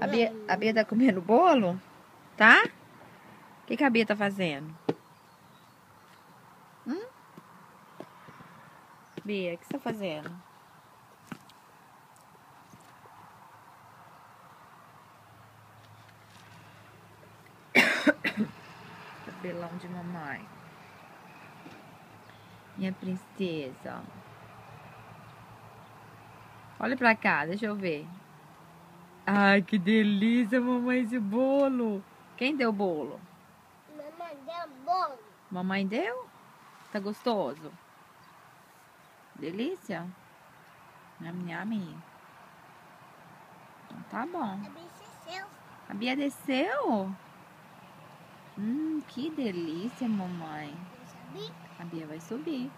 A Bia tá comendo bolo? Tá? O que a Bia tá fazendo? Bia, o que você tá fazendo? Cabelão de mamãe. Minha princesa. Olha pra cá, deixa eu ver. Ai, que delícia, mamãe, esse bolo. Quem deu o bolo? Mamãe deu bolo. Mamãe deu? Tá gostoso? Delícia? Nham, nham. Então tá bom. A Bia desceu? Que delícia, mamãe. A Bia vai subir.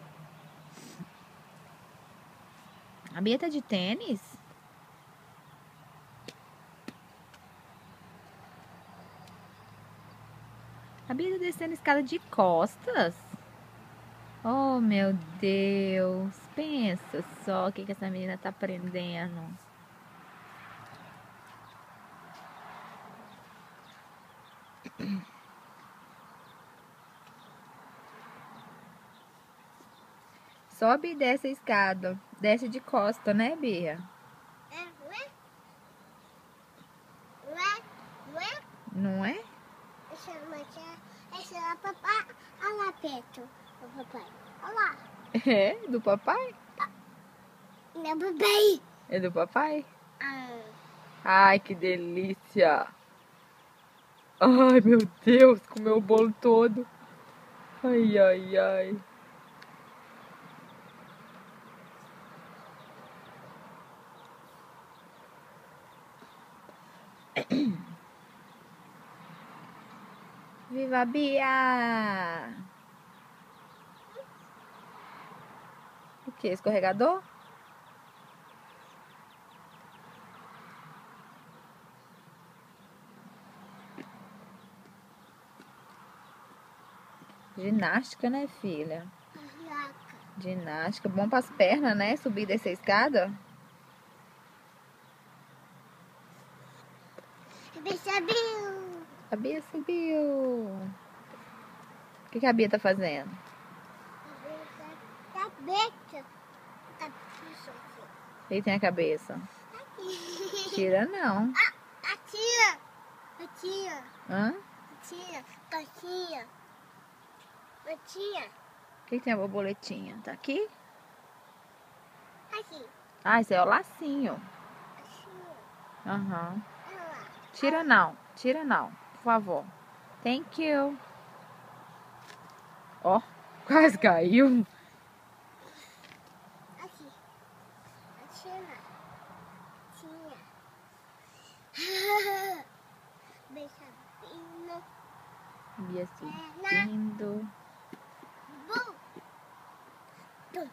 A Bia tá de tênis? A Bia tá descendo a escada de costas? Oh, meu Deus. Pensa só o que essa menina tá aprendendo. Sobe e desce a escada. Desce de costa, né, Bia? Não é? Esse é o papai. Olha lá perto. O papai. Olha lá. É? Do papai? Não é papai. É do papai? Ai, que delícia. Ai, meu Deus, comeu o bolo todo. Ai, ai, ai. Viva a Bia! O que? Escorregador? Ginástica, né, filha? Ginástica. Bom pras pernas, né? Subir e descer a escada. A Bia subiu. A Bia subiu. O que a Bia tá fazendo? Cabeça. Ele tem a cabeça. Tira não. A tia. A tia. Hã? A tia. A tia. A tia. O que tem a borboletinha? Tá aqui? Aqui. Ah, esse é o lacinho. Aham. Tira não. Tira não. Por favor. Thank you. Ó, quase caiu. Aqui. A tia. Beijinho. Bia subindo. Bum. Bum.